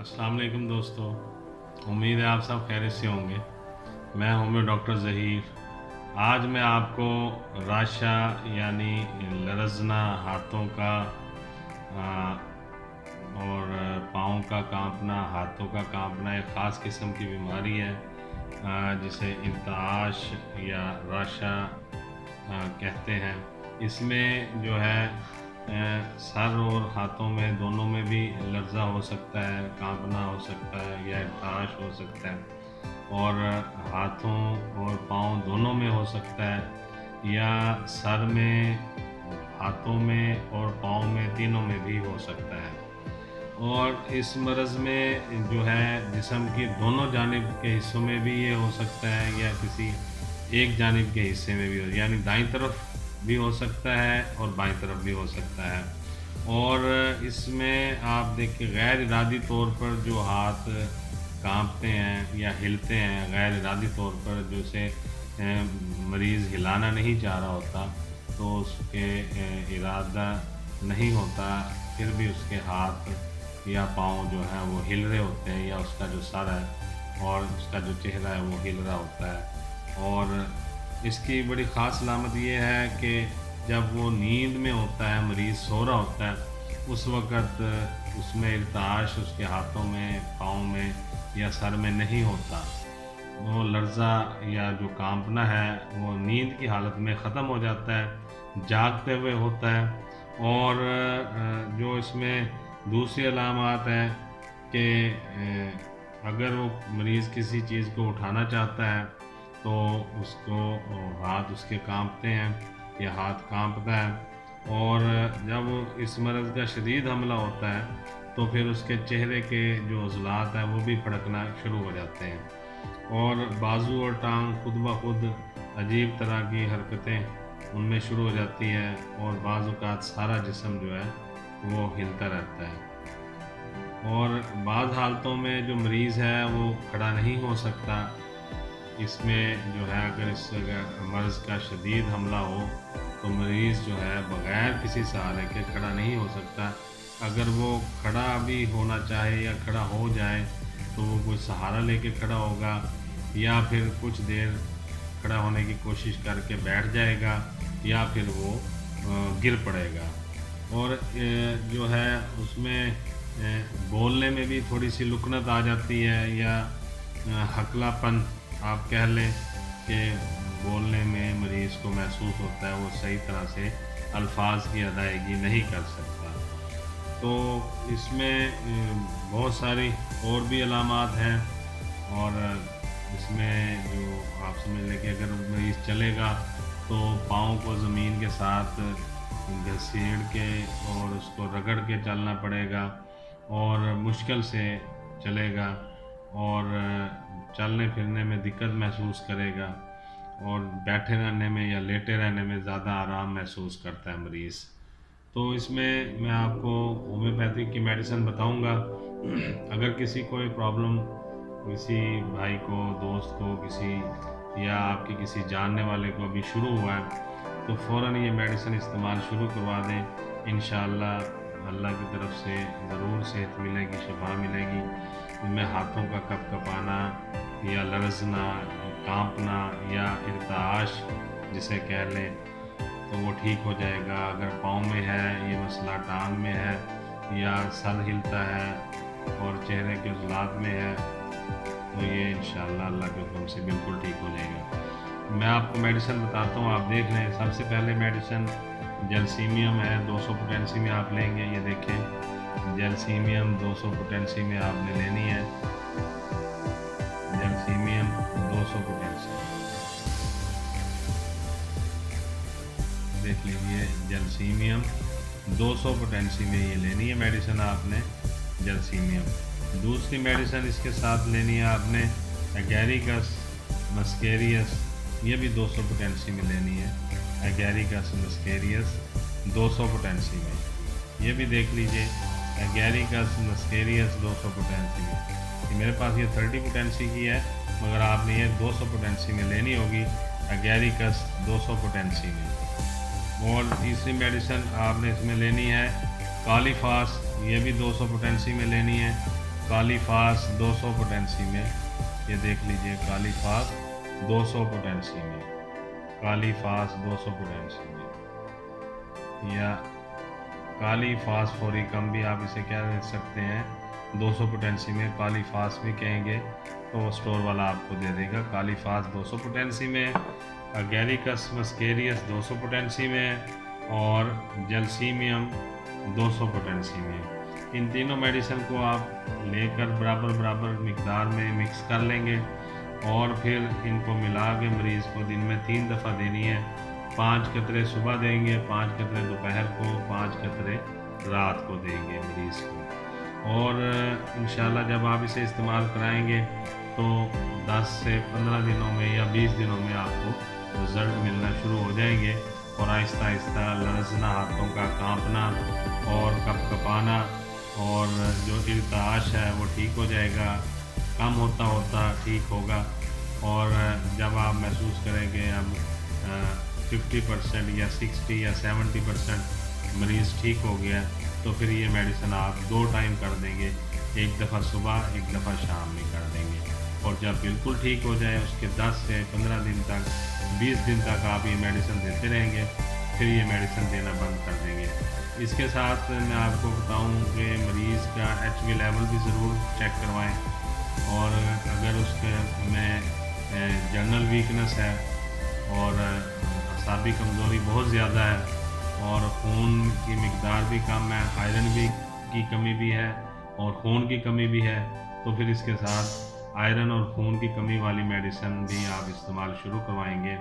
अस्सलाम वालेकुम दोस्तों, उम्मीद है आप सब खैरियत से होंगे। मैं हूँ डॉक्टर ज़हीर। आज मैं आपको राशा यानी लरज़ना, हाथों का आ, और पाँव का कांपना, हाथों का कांपना एक ख़ास किस्म की बीमारी है जिसे इर्ताश या राशा कहते हैं। इसमें जो है सर और हाथों में दोनों में भी लर्जा हो सकता है, कांपना हो सकता है या इर्ताश हो सकता है, और हाथों और पाँव दोनों में हो सकता है या सर में, हाथों में और पाँव में, तीनों में भी हो सकता है। और इस मर्ज़ में जो है जिस्म की दोनों जानिब के हिस्सों में भी ये हो सकता है या किसी एक जानिब के हिस्से में भी हो, यानी दाईं तरफ भी हो सकता है और बाईं तरफ भी हो सकता है। और इसमें आप देखिए गैर इरादी तौर पर जो हाथ कांपते हैं या हिलते हैं, गैर इरादी तौर पर जैसे मरीज़ हिलाना नहीं चाह रहा होता तो उसके इरादा नहीं होता, फिर भी उसके हाथ या पाँव जो हैं वो हिल रहे होते हैं, या उसका जो सर है और उसका जो चेहरा है वो हिल रहा होता है। और इसकी बड़ी ख़ास अलामत ये है कि जब वो नींद में होता है, मरीज़ सो रहा होता है, उस वक़्त उसमें इर्ताश उसके हाथों में, पाँव में या सर में नहीं होता। वो लर्ज़ा या जो कांपना है वो नींद की हालत में ख़त्म हो जाता है, जागते हुए होता है। और जो इसमें दूसरी अलामत है कि अगर वो मरीज़ किसी चीज़ को उठाना चाहता है तो उसको हाथ उसके कांपते हैं या हाथ कांपता है। और जब इस मर्ज़ का शदीद हमला होता है तो फिर उसके चेहरे के जो उज़लात हैं वो भी फड़कना शुरू हो जाते हैं, और बाजू और टांग खुद ब खुद अजीब तरह की हरकतें उनमें शुरू हो जाती है, और बाज़ औक़ात सारा जिस्म जो है वो हिलता रहता है। और बाज़ हालतों में जो मरीज़ है वो खड़ा नहीं हो सकता। इसमें जो है अगर इस मर्ज़ का शदीद हमला हो तो मरीज़ जो है बग़ैर किसी सहारे के खड़ा नहीं हो सकता। अगर वो खड़ा भी होना चाहे या खड़ा हो जाए तो वो कोई सहारा लेके खड़ा होगा, या फिर कुछ देर खड़ा होने की कोशिश करके बैठ जाएगा, या फिर वो गिर पड़ेगा। और जो है उसमें बोलने में भी थोड़ी सी लुकनत आ जाती है, या हकलापन आप कह लें कि बोलने में मरीज़ को महसूस होता है वो सही तरह से अल्फाज की अदायगी नहीं कर सकता। तो इसमें बहुत सारी और भी अलामात हैं, और इसमें जो आप समझ लें कि अगर मरीज़ चलेगा तो पाँव को ज़मीन के साथ घसीट के और उसको रगड़ के चलना पड़ेगा, और मुश्किल से चलेगा, और चलने फिरने में दिक्कत महसूस करेगा, और बैठे रहने में या लेटे रहने में ज़्यादा आराम महसूस करता है मरीज़। तो इसमें मैं आपको होम्योपैथिक की मेडिसिन बताऊंगा। अगर किसी कोई प्रॉब्लम किसी भाई को, दोस्त को, किसी या आपके किसी जानने वाले को अभी शुरू हुआ है तो फ़ौरन ये मेडिसिन इस्तेमाल शुरू करवा दें। इंशाअल्लाह अल्लाह की तरफ से ज़रूर सेहत मिलेगी, शिफा मिलेगी। इनमें हाथों का कँपकँपाना या लरज़ना, कांपना या इर्ताश जिसे कह लें तो वो ठीक हो जाएगा। अगर पाँव में है ये मसला, टांग में है, या सर हिलता है और चेहरे के उज़लात में है, तो ये इंशाअल्लाह अल्लाह के हुक्म से बिल्कुल ठीक हो जाएगा। मैं आपको मेडिसिन बताता हूँ, आप देख लें। सबसे पहले मेडिसिन जैल्सीमियम है, 200 पोटेंसी में आप लेंगे। ये देखें, जैल्सीमियम 200 पोटेंसी में आपने लेनी है। जैल्सीमियम 200 पोटेंसी देख लीजिए, जैल्सीमियम 200 पोटेंसी में ये लेनी है मेडिसिन आपने, जैल्सीमियम। दूसरी मेडिसिन इसके साथ लेनी है आपने एगैरिकस मस्केरियस, ये भी 200 पोटेंसी में लेनी है। एगैरिकस मस्केरियस 200 पोटेंसी में, ये भी देख लीजिए। एगैरिकस मस्केरियस 200 पोटेंसी में, ये मेरे पास ये 30 पोटेंसी की है, मगर आपने ये 200 पोटेंसी में लेनी होगी, एगैरिकस 200 पोटेंसी में। और तीसरी मेडिसिन आपने इसमें लेनी है कालीफास, ये भी 200 पोटेंसी में लेनी है। कालीफास 200 पोटेंसी में, ये देख लीजिए कालीफास 200 पोटेंसी में, कालीफास 200 पोटेंसी में, या काली फास्फोरिकम भी आप इसे क्या कह सकते हैं, 200 पोटेंसी में कालीफास भी कहेंगे, तो वो स्टोर वाला आपको दे देगा। कालीफास 200 पोटेंसी में, अगेरिकस मस्केरियस 200 पोटेंसी में, और जलसीमियम 200 पोटेंसी में। इन तीनों मेडिसिन को आप लेकर बराबर बराबर मिकदार में मिक्स कर लेंगे, और फिर इनको मिला के मरीज़ को दिन में 3 दफ़ा देनी है। 5 कतरे सुबह देंगे, 5 कतरे दोपहर को, 5 कतरे रात को देंगे मरीज़ को। और इंशाल्लाह जब आप इसे इस्तेमाल कराएंगे तो 10 से 15 दिनों में या 20 दिनों में आपको रिज़ल्ट मिलना शुरू हो जाएंगे, और आहिस्ता आहिस्ता लरज़ना, हाथों का कांपना और कपकपाना और जो इर्ताश है वो ठीक हो जाएगा, कम होता होता ठीक होगा। और जब आप महसूस करेंगे अब 50% या 60 या 70% मरीज़ ठीक हो गया, तो फिर ये मेडिसिन आप 2 टाइम कर देंगे, एक दफ़ा सुबह, एक दफ़ा शाम में कर देंगे। और जब बिल्कुल ठीक हो जाए उसके 10 से 15 दिन तक, 20 दिन तक आप ये मेडिसिन देते रहेंगे, फिर ये मेडिसिन देना बंद कर देंगे। इसके साथ मैं आपको बताऊं कि मरीज़ का HB लेवल भी ज़रूर चेक करवाएं, और अगर उसके में जनरल वीकनेस है और असाबी कमज़ोरी बहुत ज़्यादा है और खून की मिकदार भी कम है, आयरन भी की कमी भी है और खून की कमी भी है, तो फिर इसके साथ आयरन और खून की कमी वाली मेडिसिन भी आप इस्तेमाल शुरू करवाएंगे।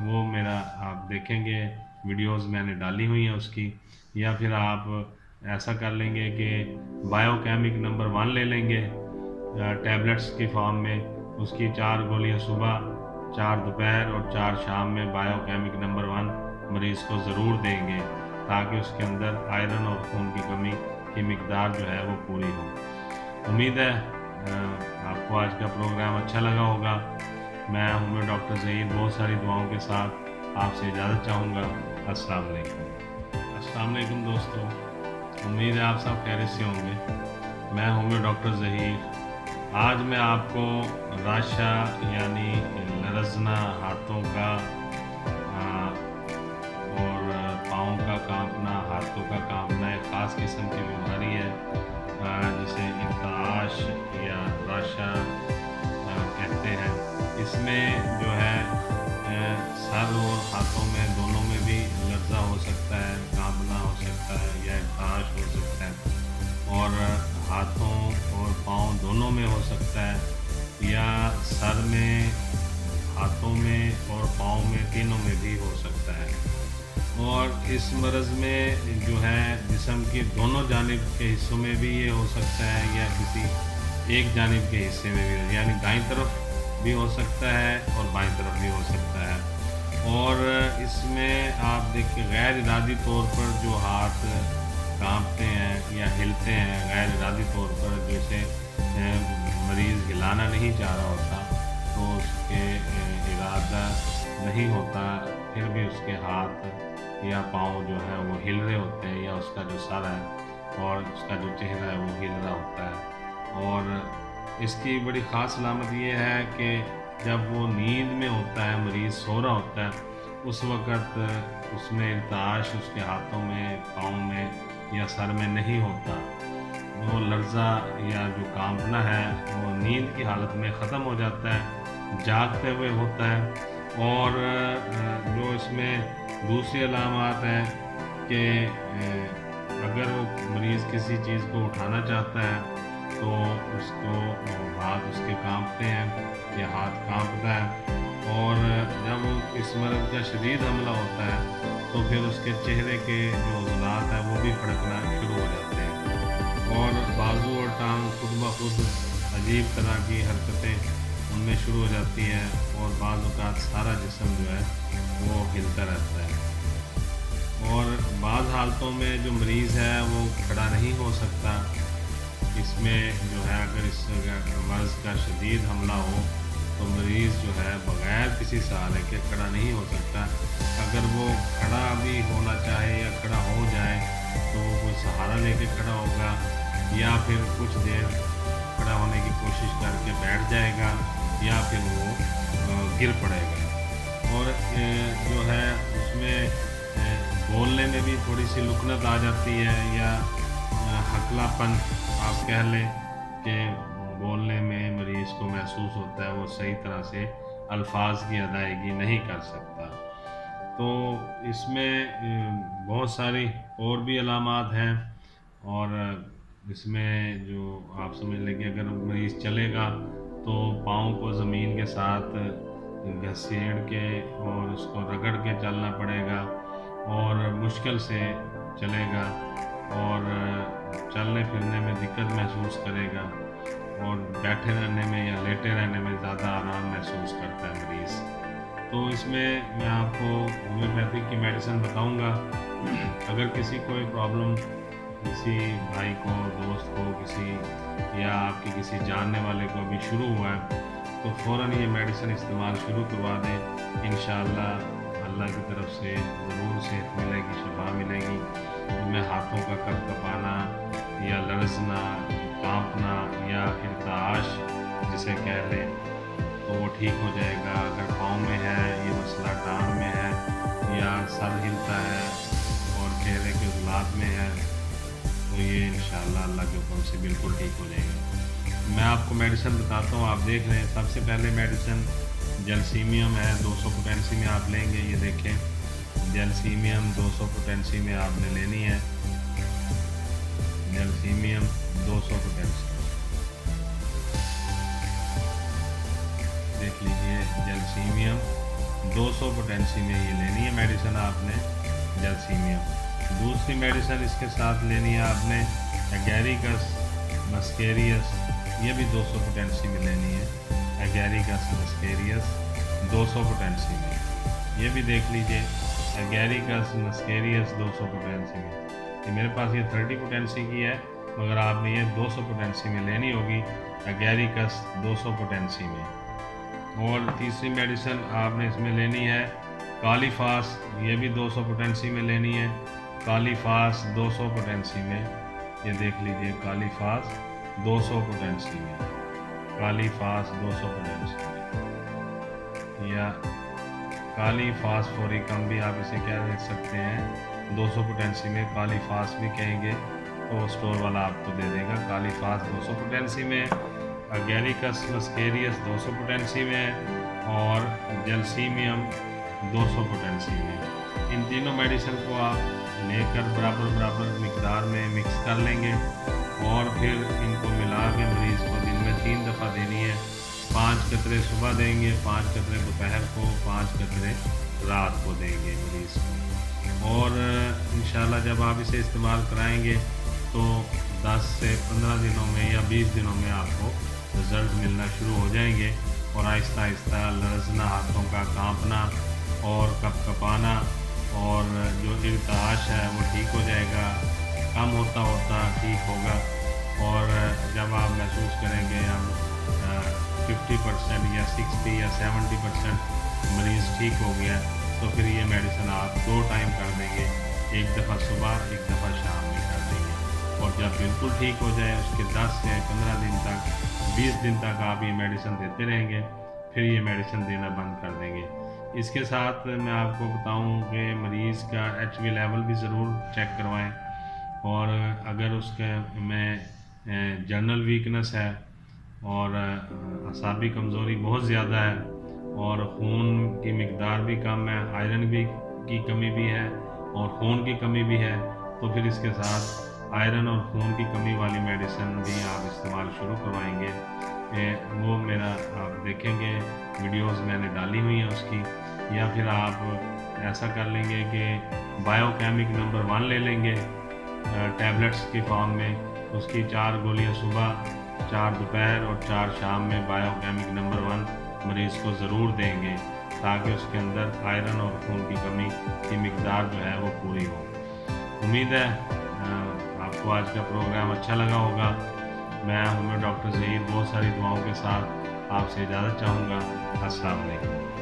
वो मेरा आप देखेंगे, वीडियोस मैंने डाली हुई हैं उसकी। या फिर आप ऐसा कर लेंगे कि बायोकेमिक नंबर 1 ले लेंगे टैबलेट्स की फॉर्म में, उसकी 4 गोलियां सुबह, 4 दोपहर और 4 शाम में बायोकेमिक नंबर 1 मरीज़ को ज़रूर देंगे, ताकि उसके अंदर आयरन और खून की कमी की मिकदार जो है वो पूरी हो। उम्मीद है आपको आज का प्रोग्राम अच्छा लगा होगा। मैं हूँ डॉक्टर ज़हीर, बहुत सारी दुआओं के साथ आपसे इजाज़त चाहूँगा। अस्सलाम वालेकुम दोस्तों, उम्मीद है आप सब खैरियत से होंगे। मैं हूँ डॉक्टर ज़हीर। आज मैं आपको राशा यानी लरज़ना, हाथों का और पाँव का कांपना, हाथों का कांपना एक ख़ास किस्म की बीमारी है जिसे इर्ताश या राशा कहते हैं। इसमें जो है सर और हाथों में दोनों में भी लर्जा हो सकता है, कांपना हो सकता है या इर्ताश हो सकता है, और हाथों और पाँव दोनों में हो सकता है, या सर में, हाथों में और पाँव में, तीनों में भी हो सकता है। और इस मर्ज़ में जो है जिस्म के दोनों जानिब के हिस्सों में भी ये हो सकता है, या किसी एक जानिब के हिस्से में भी, यानी दाईं तरफ भी हो सकता है और बाईं तरफ भी हो सकता है। और इसमें आप देखिए गैर इरादी तौर पर जो हाथ कांपते हैं या हिलते हैं गैर इरादी तौर पर, जैसे मरीज़ हिलाना नहीं चाह रहा होता तो उसके इरादा नहीं होता, फिर भी उसके हाथ या पाँव जो है वो हिल रहे होते हैं, या उसका जो सर है और उसका जो चेहरा है वो हिल रहा होता है। और इसकी बड़ी ख़ास अलामत ये है कि जब वो नींद में होता है, मरीज़ सो रहा होता है, उस वक़्त उसमें इर्ताश उसके हाथों में, पाँव में या सर में नहीं होता। वो लर्ज़ा या जो कांपना है वो नींद की हालत में ख़त्म हो जाता है, जागते हुए होता है। और जो इसमें दूसरी अलामत है कि अगर वो मरीज़ किसी चीज़ को उठाना चाहता है तो उसको हाथ उसके कांपते हैं या हाथ कांपता है। और जब इस मर्ज़ का शदीद हमला होता है तो फिर उसके चेहरे के जो उज़लात हैं वो भी फड़कना शुरू हो जाते हैं, और बाजू और टांग खुद ब खुद अजीब तरह की हरकतें उनमें शुरू हो जाती हैं, और बाज़ औक़ात सारा जिस्म जो है वो हिलता रहता है। और बाज़ हालतों में जो मरीज़ है वो खड़ा नहीं हो सकता। इसमें जो है अगर इस मर्ज़ का शदीद हमला हो तो मरीज़ जो है बग़ैर किसी सहारे के खड़ा नहीं हो सकता। अगर वो खड़ा भी होना चाहे या खड़ा हो जाए तो वो कोई सहारा लेके खड़ा होगा, या फिर कुछ देर खड़ा होने की कोशिश करके बैठ जाएगा या फिर वो गिर पड़ेगा। और जो है उसमें बोलने में भी थोड़ी सी लुकनत आ जाती है या हकलापन आप कह लें कि बोलने में मरीज़ को महसूस होता है वो सही तरह से अल्फाज की अदायगी नहीं कर सकता। तो इसमें बहुत सारी और भी अलामात हैं और इसमें जो आप समझ लें कि अगर मरीज़ चलेगा तो पाँव को ज़मीन के साथ घसीट के और उसको रगड़ के चलना पड़ेगा और मुश्किल से चलेगा और चलने फिरने में दिक्कत महसूस करेगा और बैठे रहने में या लेटे रहने में ज़्यादा आराम महसूस करता है मरीज़। तो इसमें मैं आपको होम्योपैथिक की मेडिसिन बताऊंगा। अगर किसी को कोई प्रॉब्लम किसी भाई को, दोस्त को, किसी या आपके किसी जानने वाले को भी शुरू हुआ है तो फ़ौरन ये मेडिसिन इस्तेमाल शुरू करवा दें। इंशाअल्लाह अल्लाह की तरफ से ज़रूर सेहत मिलेगी, शफा मिलेगी। इनमें हाथों का कँपकपाना या लरज़ना, काँपना या इर्ताश जिसे कह लें तो वो ठीक हो जाएगा। अगर पाँव में है, ये मसला टांग में है या सर हिलता है और चेहरे के उजलात में है तो ये इंशाअल्लाह अल्लाह के हुक्म से बिल्कुल ठीक हो जाएगा। मैं आपको मेडिसिन बताता हूँ, आप देख रहे हैं। सबसे पहले मेडिसिन जलसीमियम है, 200 पोटेंसी में आप लेंगे। ये देखें जलसीमियम 200 पोटेंसी में आपने लेनी है। जलसीमियम 200 पोटेंसी देख लीजिए। जलसीमियम 200 पोटेंसी में ये लेनी है मेडिसिन आपने, जलसीमियम। दूसरी मेडिसिन इसके साथ लेनी है आपने एगैरिकस मस्केरियस, ये भी 200 पोटेंसी में लेनी है। एगैरिकस मस्केरियस 200 पोटेंसी में, ये भी देख लीजिए। एगैरिकस मस्केरियस 200 पोटेंसी में। ये मेरे पास ये 30 पोटेंसी की है मगर आपने ये 200 पोटेंसी में लेनी होगी, एगैरिकस 200 पोटेंसी में। और तीसरी मेडिसिन आपने इसमें लेनी है कालीफास, ये भी 200 पोटेंसी में लेनी है। कालीफास 200 पोटेंसी में, ये देख लीजिए। कालीफास 200 पोटेंसी में, कालीफास 200 पोटेंसी में या काली फास्फोरिकम भी आप इसे क्या देख सकते हैं। 200 पोटेंसी में कालीफास भी कहेंगे तो स्टोर वाला आपको दे देगा। कालीफास 200 पोटेंसी में, एगैरिकस मस्केरियस 200 पोटेंसी में और जलसीमियम 200 पोटेंसी में। इन तीनों मेडिसिन को आप लेकर बराबर मिकदार में मिक्स कर लेंगे और फिर इनको मिला के मरीज़ को दिन में 3 दफ़ा देनी है। 5 कतरे सुबह देंगे, 5 कतरे दोपहर को, 5 कतरे रात को देंगे मरीज़ को। और इंशाल्लाह जब आप इसे इस्तेमाल कराएंगे तो 10 से 15 दिनों में या 20 दिनों में आपको रिज़ल्ट मिलना शुरू हो जाएंगे और आहिस्ता आहिस्ता लरज़ना, हाथों का कांपना और कँपकपाना और जो इर्ताश है वो ठीक हो जाएगा, कम होता होता ठीक होगा। और जब आप महसूस करेंगे हम 50% या 60 या 70% मरीज़ ठीक हो गया तो फिर ये मेडिसिन आप 2 टाइम कर देंगे, एक दफ़ा सुबह, एक दफ़ा शाम में कर देंगे। और जब बिल्कुल ठीक हो जाए उसके 10 से 15 दिन तक, 20 दिन तक आप ये मेडिसिन देते रहेंगे, फिर ये मेडिसिन देना बंद कर देंगे। इसके साथ मैं आपको बताऊं कि मरीज़ का HB लेवल भी ज़रूर चेक करवाएं और अगर उसके में जनरल वीकनेस है और असाबी कमज़ोरी बहुत ज़्यादा है और खून की मिकदार भी कम है, आयरन भी की कमी भी है और खून की कमी भी है, तो फिर इसके साथ आयरन और खून की कमी वाली मेडिसिन भी आप इस्तेमाल शुरू करवाएंगे। वो मेरा आप देखेंगे, वीडियोस मैंने डाली हुई हैं उसकी। या फिर आप ऐसा कर लेंगे कि बायोकेमिक नंबर 1 ले लेंगे टैबलेट्स की फॉर्म में, उसकी 4 गोलियां सुबह, 4 दोपहर और 4 शाम में बायोकेमिक नंबर 1 मरीज़ को ज़रूर देंगे ताकि उसके अंदर आयरन और खून की कमी की मिकदार जो है वो पूरी हो। उम्मीद है आपको आज का प्रोग्राम अच्छा लगा होगा। मैं हूँ डॉक्टर ज़हीर, बहुत सारी दुआओं के साथ आपसे इजाज़त चाहूँगा। अस्सलाम वालेकुम।